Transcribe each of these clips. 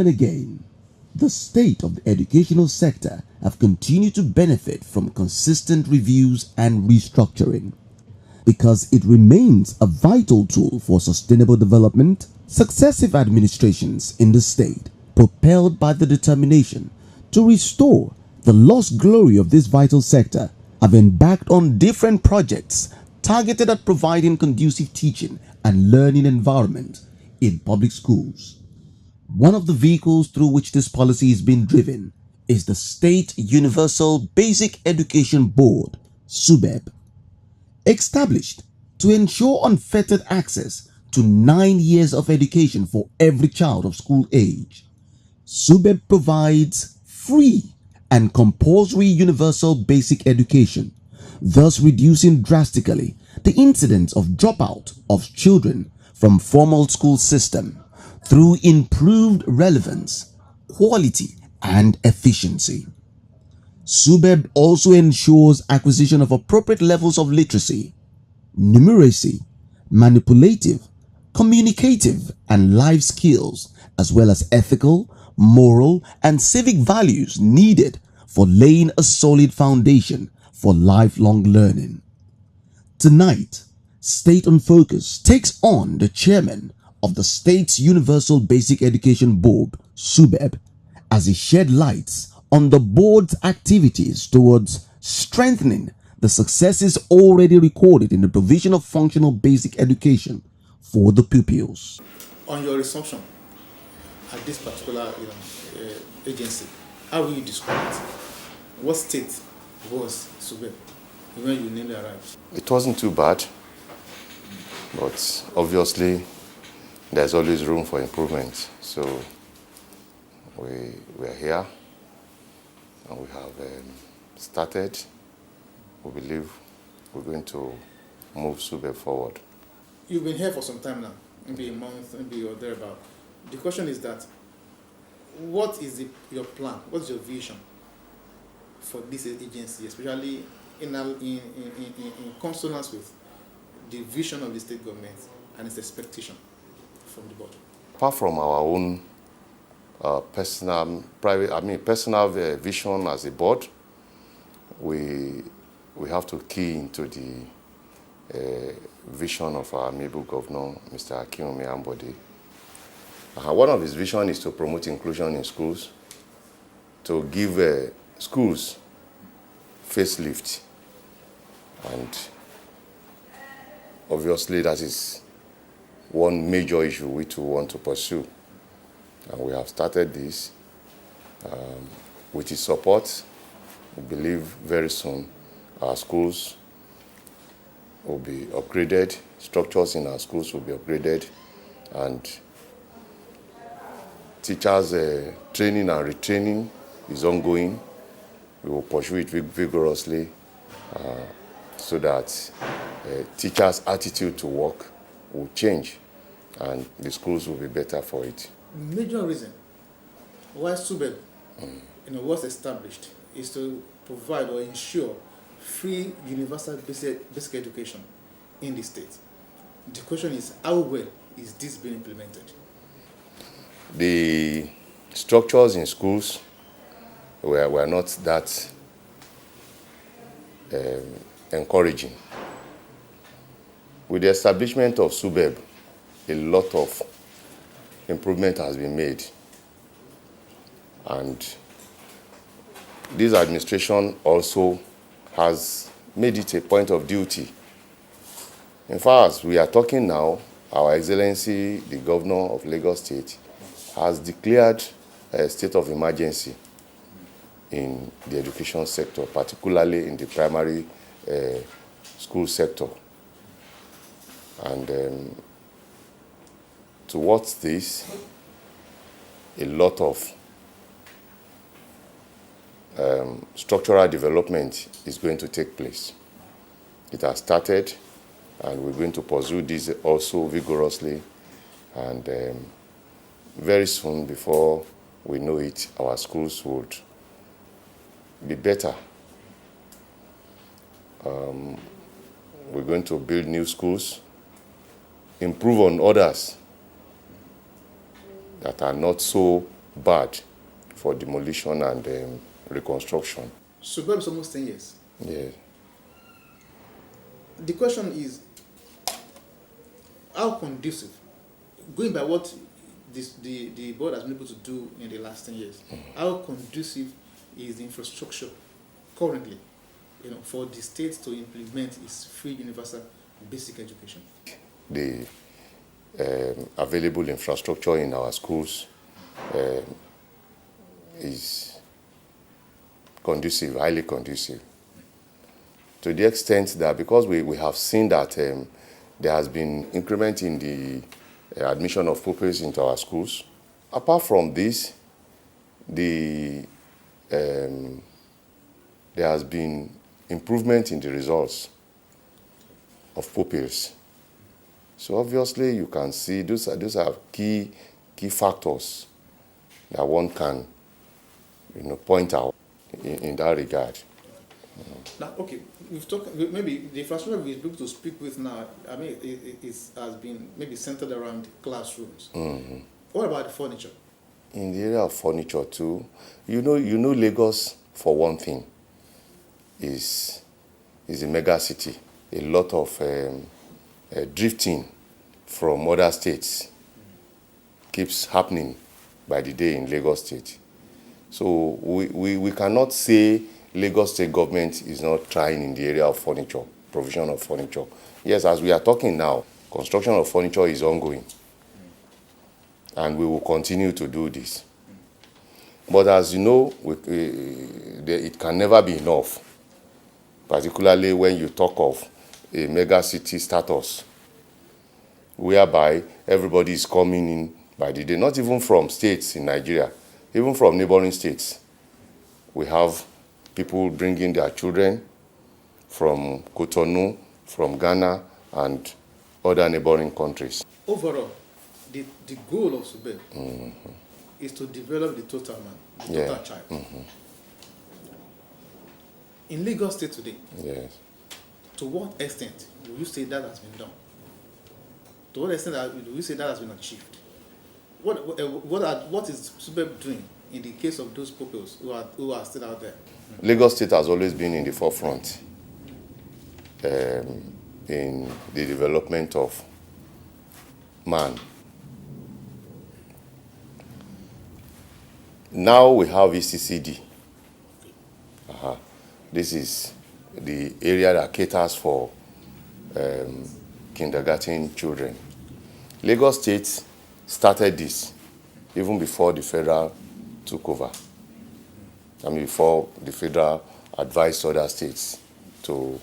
and again, the state of the educational sector have continued to benefit from consistent reviews and restructuring. Because it remains a vital tool for sustainable development, successive administrations in the state, propelled by the determination to restore the lost glory of this vital sector, have embarked on different projects targeted at providing conducive teaching and learning environment in public schools. One of the vehicles through which this policy is being driven is the State Universal Basic Education Board, Subeb. Established to ensure unfettered access to 9 years of education for every child of school age, Subeb provides free and compulsory universal basic education, thus reducing drastically the incidence of dropout of children from formal school system through improved relevance, quality, and efficiency. Subeb also ensures acquisition of appropriate levels of literacy, numeracy, manipulative, communicative, and life skills, as well as ethical, moral, and civic values needed for laying a solid foundation for lifelong learning. Tonight, State on Focus takes on the chairman of the State's Universal Basic Education Board, Subeb, as he shed lights on the board's activities towards strengthening the successes already recorded in the provision of functional basic education for the pupils. On your resumption at this particular agency, how will you describe it? What state was Subeb when you newly arrived? It wasn't too bad, but obviously there's always room for improvement. So we are here and we have started. We believe we're going to move Subeb forward. You've been here for some time now, maybe a month, maybe or thereabout. The question is that, what is your plan? What's your vision for this agency, especially in consonance with the vision of the state government and its expectation from the board? Apart from our own personal vision as a board, we have to key into the vision of our amiable governor, Mr. Akinwumi Ambode. One of his visions is to promote inclusion in schools, to give schools facelift, and obviously that is one major issue we too want to pursue. And we have started this. With his support, we believe very soon our schools will be upgraded, structures in our schools will be upgraded, and teachers' training and retraining is ongoing. We will pursue it vigorously so that teachers' attitude to work will change and the schools will be better for it. Major reason why Subeb was established is to provide or ensure free universal basic education in the state. The question is, how well is this being implemented? The structures in schools were not that encouraging. With the establishment of Subeb, a lot of improvement has been made. And this administration also has made it a point of duty. In fact, as we are talking now, Our Excellency, the Governor of Lagos State, has declared a state of emergency in the education sector, particularly in the primary school sector. And towards this, a lot of structural development is going to take place. It has started, and we're going to pursue this also vigorously. And very soon, before we know it, our schools would be better. We're going to build new schools, improve on others that are not so bad for demolition and reconstruction. Subeb is almost 10 years. Yeah. The question is, how conducive, going by what the board has been able to do in the last 10 years, how conducive is the infrastructure currently, for the state to implement its free universal basic education? The available infrastructure in our schools is conducive, highly conducive, to the extent that because we have seen that there has been increment in the admission of pupils into our schools. Apart from this, there has been improvement in the results of pupils. So obviously you can see those are key factors that one can point out in that regard. Now, okay, we've talked, maybe the infrastructure we're able to speak with now, I mean, it has been maybe centered around classrooms. Mm-hmm. What about the furniture? In the area of furniture too, you know Lagos, for one thing, is a mega city. A lot of drifting from other states keeps happening by the day in Lagos State. So we cannot say Lagos State government is not trying in the area of furniture, provision of furniture. Yes, as we are talking now, construction of furniture is ongoing. And we will continue to do this. But as you know, it can never be enough, particularly when you talk of a mega city status, whereby everybody is coming in by the day, not even from states in Nigeria, even from neighboring states. We have people bringing their children from Cotonou, from Ghana, and other neighboring countries. Overall, the goal of Subeb is to develop the total man, the total child. In Lagos State today, yes, to what extent will you say that has been done? To what extent will you say that has been achieved? What is Subeb doing in the case of those pupils who are still out there? Lagos State has always been in the forefront in the development of man. Now we have ECCD. This is the area that caters for kindergarten children. Lagos State started this even before the federal took over. I mean, before the federal advised other states to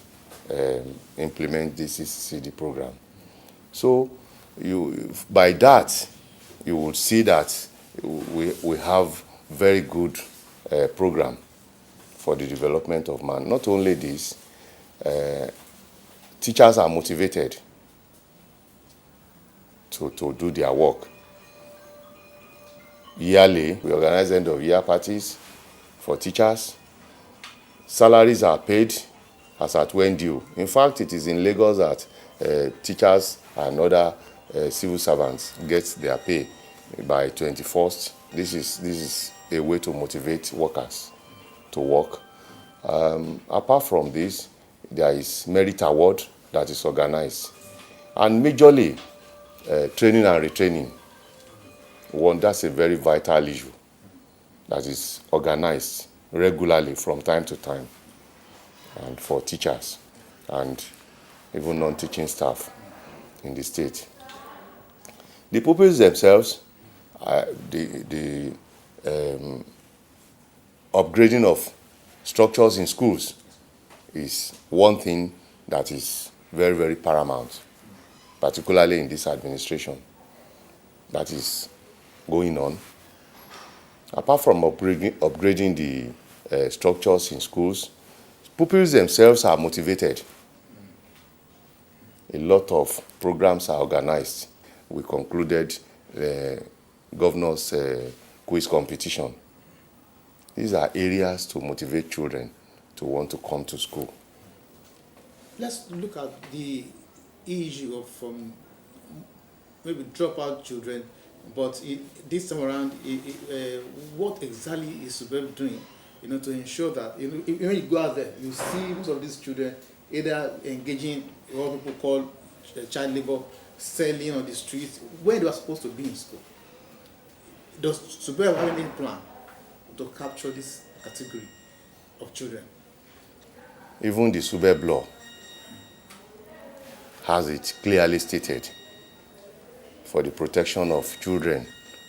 implement this ECCD program. So by that, you will see that we have very good program for the development of man. Not only this, teachers are motivated to do their work. Yearly, we organize end of year parties for teachers. Salaries are paid as at when due. In fact, it is in Lagos that teachers and other civil servants get their pay by 21st. This is a way to motivate workers to work. Apart from this, there is merit award that is organized, and majorly training and retraining. That's a very vital issue that is organized regularly from time to time, and for teachers and even non-teaching staff in the state. The pupils themselves, the upgrading of structures in schools is one thing that is very, very paramount, particularly in this administration, that is going on. Apart from upgrading the structures in schools, pupils themselves are motivated. A lot of programs are organized. We concluded the governor's quiz competition. These are areas to motivate children to want to come to school. Let's look at the issue of maybe dropout children But this time around, what exactly is Subeb doing, to ensure that, when you go out there, you see most of these children either engaging in what people call child labor, selling on the streets, where they are supposed to be in school. Does Subeb have any plan to capture this category of children? Even the Subeb law has it clearly stated for the protection of children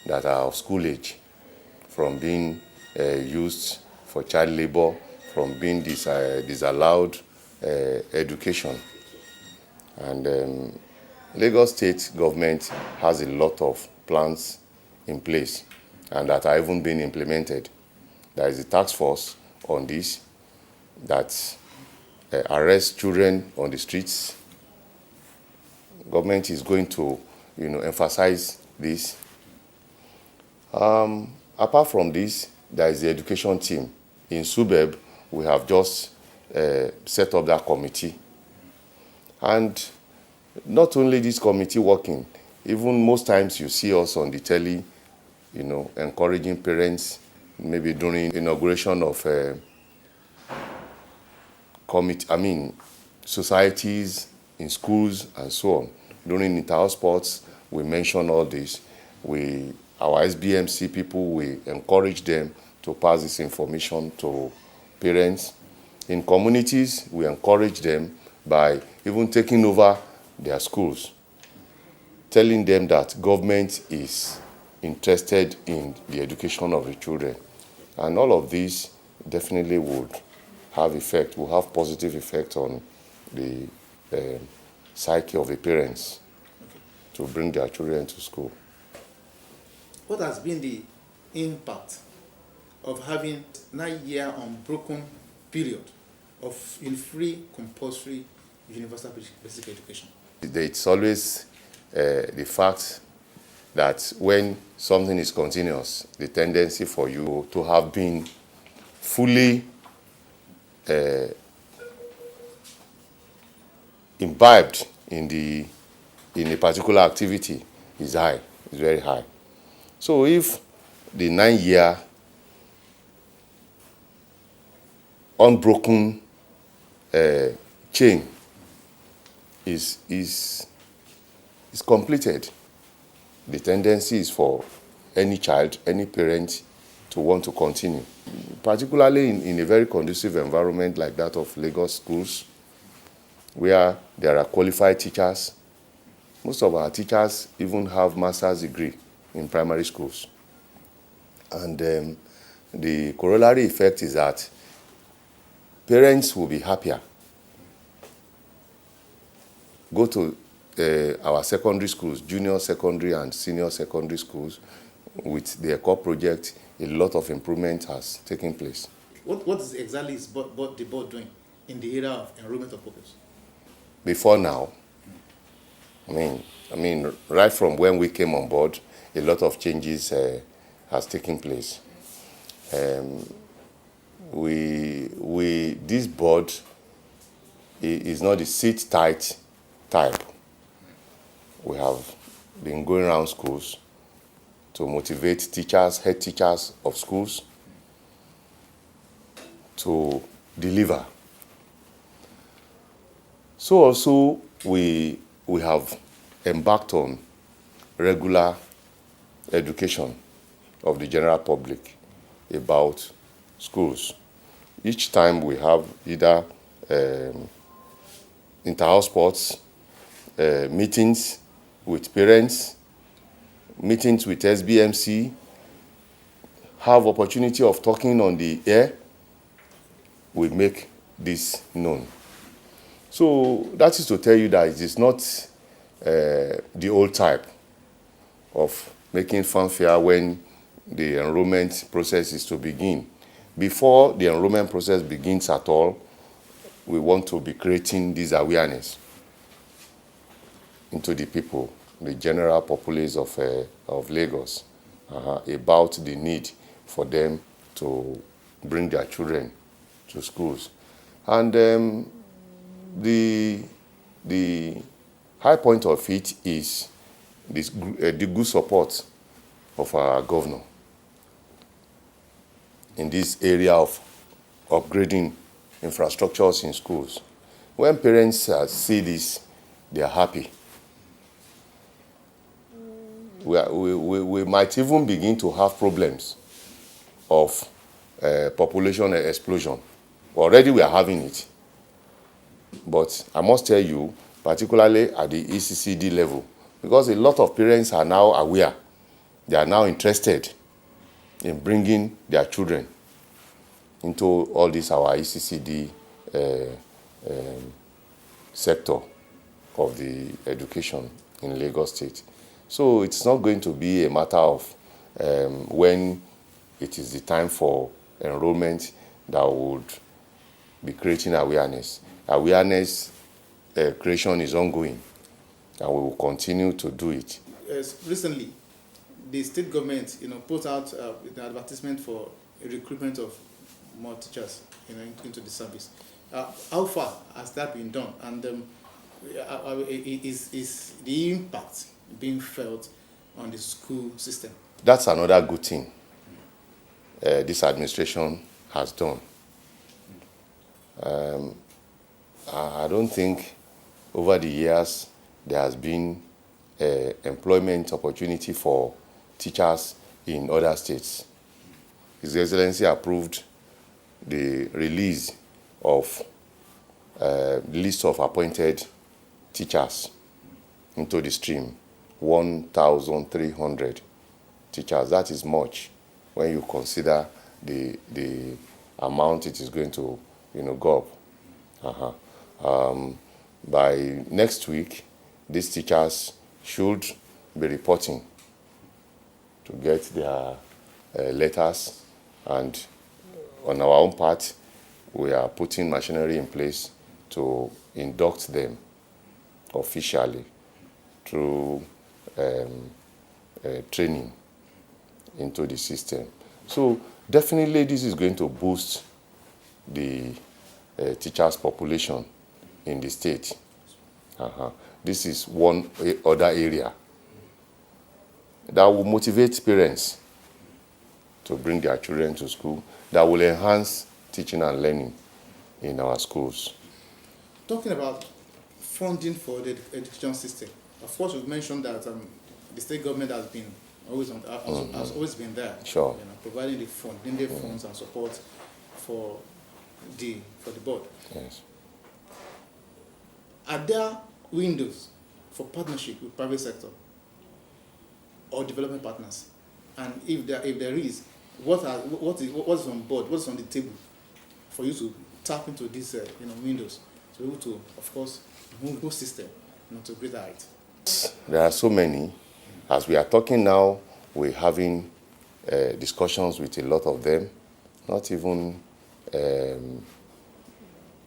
that are of school age from being used for child labor, from being disallowed education. And Lagos State government has a lot of plans in place and that are even being implemented. There is a task force on this that arrests children on the streets. Government is going to, emphasize this. Apart from this, there is the education team. In Subeb, we have just set up that committee. And not only this committee working, even most times you see us on the telly, encouraging parents, maybe during inauguration of societies in schools and so on. During inter-house sports, we mention all this. Our SBMC people, we encourage them to pass this information to parents. In communities, we encourage them by even taking over their schools, telling them that government is interested in the education of the children. And all of this definitely would have positive effect on the psyche of the parents to bring their children to school. What has been the impact of having 9-year unbroken period of free compulsory universal basic education? It's always the fact that when something is continuous, the tendency for you to have been fully imbibed in a particular activity is very high. So if the 9-year unbroken chain is completed, the tendency is for any child, any parent to want to continue, particularly in a very conducive environment like that of Lagos schools, where there are qualified teachers. Most of our teachers even have master's degree in primary schools. And the corollary effect is that parents will be happier. Go to our secondary schools, junior secondary and senior secondary schools, with the ECO project, a lot of improvement has taken place. What exactly is the board doing in the area of enrollment of pupils? Before now, right from when we came on board, a lot of changes has taken place. This board is not the sit-tight type. We have been going around schools to motivate teachers, head teachers of schools to deliver. So also we have embarked on regular education of the general public about schools. Each time we have either inter-house sports, meetings with parents, meetings with SBMC, have opportunity of talking on the air, we make this known. So that is to tell you that it is not the old type of making fanfare when the enrollment process is to begin. Before the enrollment process begins at all, we want to be creating this awareness into the people, the general populace of Lagos, about the need for them to bring their children to schools. And the high point of it is the good support of our governor in this area of upgrading infrastructures in schools. When parents see this, they are happy. We might even begin to have problems of population explosion. Already we are having it. But I must tell you, particularly at the ECCD level, because a lot of parents are now aware, they are now interested in bringing their children into all this our ECCD sector of the education in Lagos State. So it's not going to be a matter of when it is the time for enrollment that would be creating awareness. Awareness creation is ongoing, and we will continue to do it. Recently, the state government, put out the advertisement for a recruitment of more teachers, into the service. How far has that been done? And is the impact being felt on the school system? That's another good thing this administration has done. I don't think over the years there has been employment opportunity for teachers in other states. His Excellency approved the release of the list of appointed teachers into the stream, 1,300 teachers. That is much when you consider the amount it is going to go up. By next week, these teachers should be reporting to get their letters, and on our own part, we are putting machinery in place to induct them officially through training into the system. So definitely this is going to boost the teachers' population in the state. This is one other area that will motivate parents to bring their children to school, that will enhance teaching and learning in our schools. Talking about funding for the education system, of course, we've mentioned that the state government has been has always been there, sure, providing the funds and support for the board. Yes. Are there windows for partnership with private sector or development partners? And if there is, what is on board? What's on the table for you to tap into these windows to be able to, of course, move the system to greater height? There are so many. As we are talking now, we're having discussions with a lot of them, not even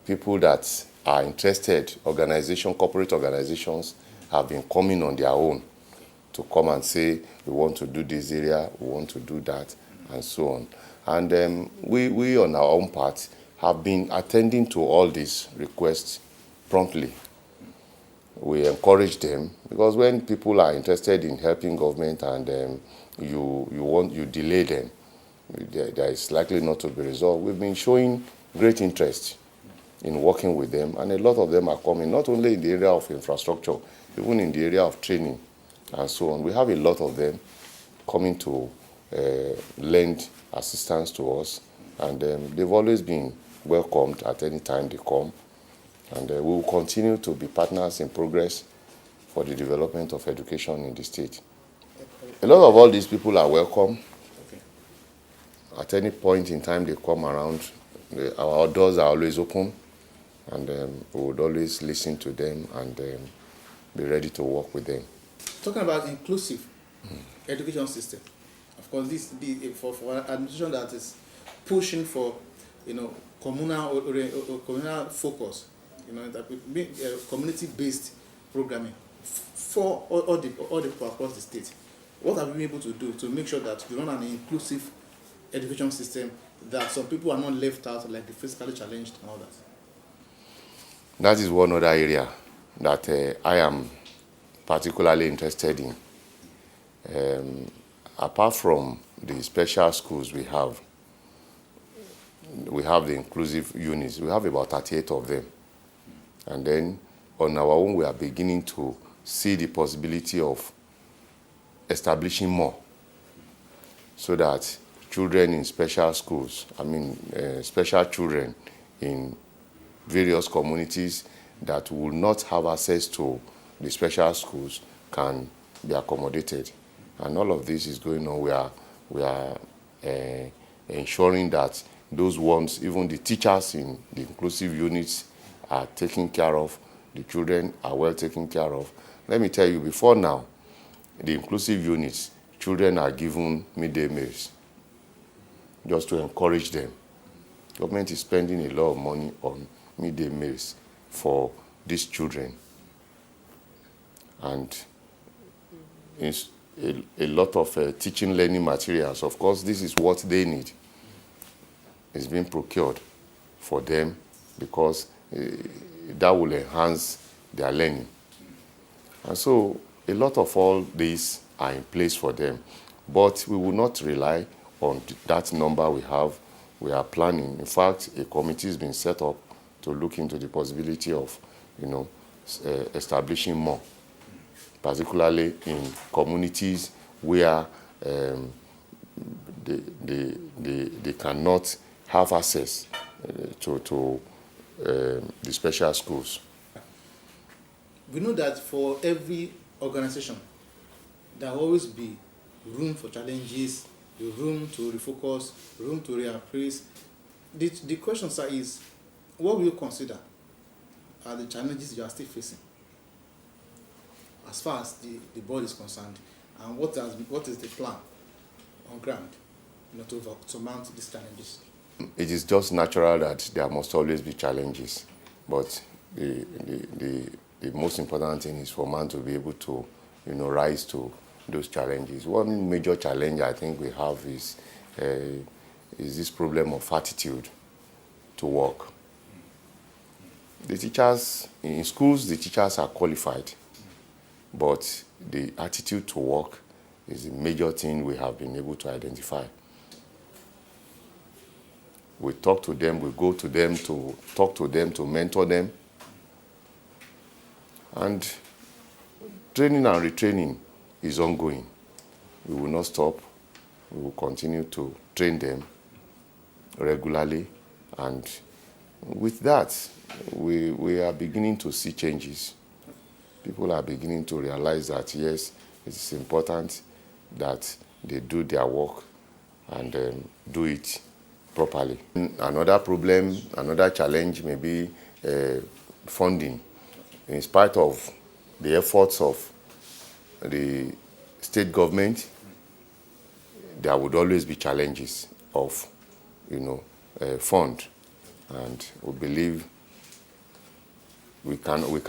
people that are interested. Corporate organizations have been coming on their own to come and say, we want to do this area, we want to do that, and so on. And we on our own part have been attending to all these requests promptly. We encourage them, because when people are interested in helping government and you delay them, there is likely not to be resolved. We've been showing great interest in working with them, and a lot of them are coming, not only in the area of infrastructure, even in the area of training and so on. We have a lot of them coming to lend assistance to us, and they've always been welcomed at any time they come. And we will continue to be partners in progress for the development of education in the state. A lot of all these people are welcome. Okay. At any point in time they come around, our doors are always open, and we would always listen to them and be ready to work with them. Talking about inclusive education system, of course, this for an administration that is pushing for communal focus, community-based programming for all the people across the state. What have we been able to do to make sure that you run an inclusive education system, that some people are not left out, like the physically challenged and all that? That is one other area that I am particularly interested in. apart from the special schools we have the inclusive units. We have about 38 of them. And then on our own, we are beginning to see the possibility of establishing more so that children in special schools, special children in various communities that will not have access to the special schools can be accommodated. And all of this is going on. We are ensuring that those ones, even the teachers in the inclusive units, are taken care of. The children are well taken care of. Let me tell you, before now, the inclusive units, children are given midday meals just to encourage them. Government is spending a lot of money on midday meals for these children. And it's a lot of teaching learning materials. Of course, this is what they need. It's being procured for them because that will enhance their learning. And so a lot of all these are in place for them. But we will not rely on that number we have. We are planning. In fact, a committee has been set up to look into the possibility of, establishing more, particularly in communities where they cannot have access to the special schools. We know that for every organization, there will always be room for challenges, the room to refocus, room to reappraise. The question, sir, is what will you consider are the challenges you are still facing as far as the board is concerned, and what is the plan on ground to mount these challenges? It is just natural that there must always be challenges, but the most important thing is for man to be able to rise to those challenges. One major challenge I think we have is this problem of attitude to work. The teachers in schools, the teachers are qualified, but the attitude to work is a major thing we have been able to identify. We talk to them, we go to them to talk to them, to mentor them. And training and retraining is ongoing. We will not stop. We will continue to train them regularly. And with that, we are beginning to see changes. People are beginning to realize that, yes, it's important that they do their work and do it properly. Another problem, another challenge may be funding. In spite of the efforts of the state government, there would always be challenges of, fund. And we believe we can't rule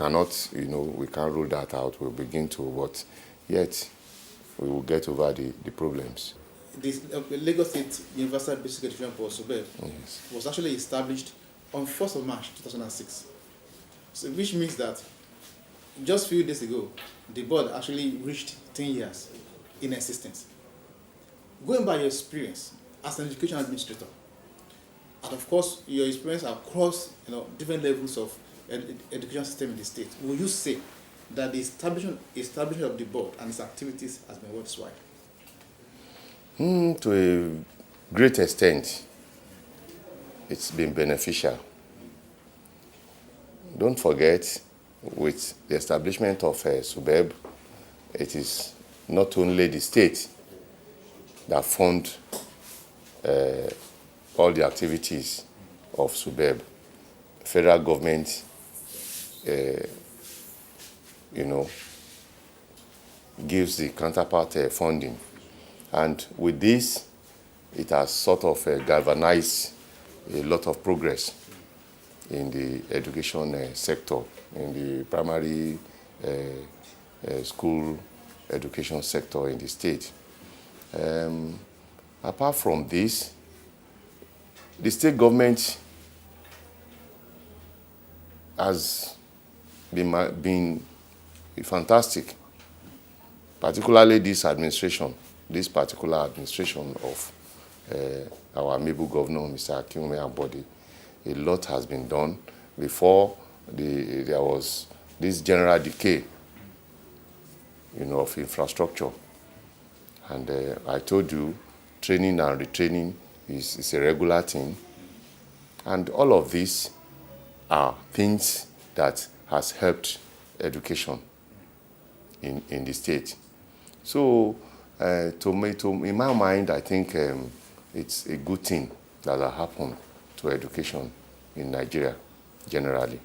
that out. We'll begin to, but yet we will get over the problems. The Lagos State Universal Basic Education Board, Subeb, Yes. was actually established on 1st of March 2006. So, which means that just a few days ago, the board actually reached 10 years in existence. Going by your experience as an education administrator, and of course your experience across different levels of education system in the state, will you say that the establishment of the board and its activities has been worthwhile? To a great extent, it's been beneficial. Don't forget, with the establishment of Subeb, it is not only the state that fund all the activities of Subeb. Federal government, gives the counterpart funding. And with this, it has sort of galvanized a lot of progress in the education sector, in the primary school education sector in the state. Apart from this, the state government has been fantastic, particularly this administration. this particular administration of our amiable governor, Mr. Akinwumi Ambode, a lot has been done. Before, there was this general decay, of infrastructure. And I told you, training and retraining is a regular thing. And all of these are things that has helped education in the state. So, in my mind, I think it's a good thing that has happened to education in Nigeria generally.